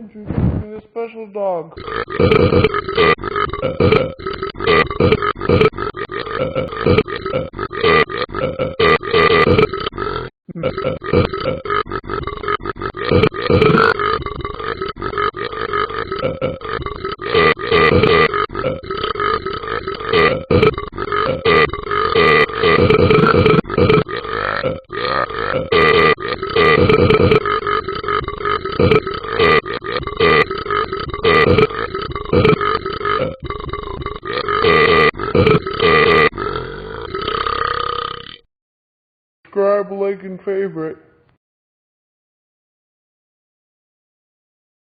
introducing a special dog. Subscribe, like, and favorite.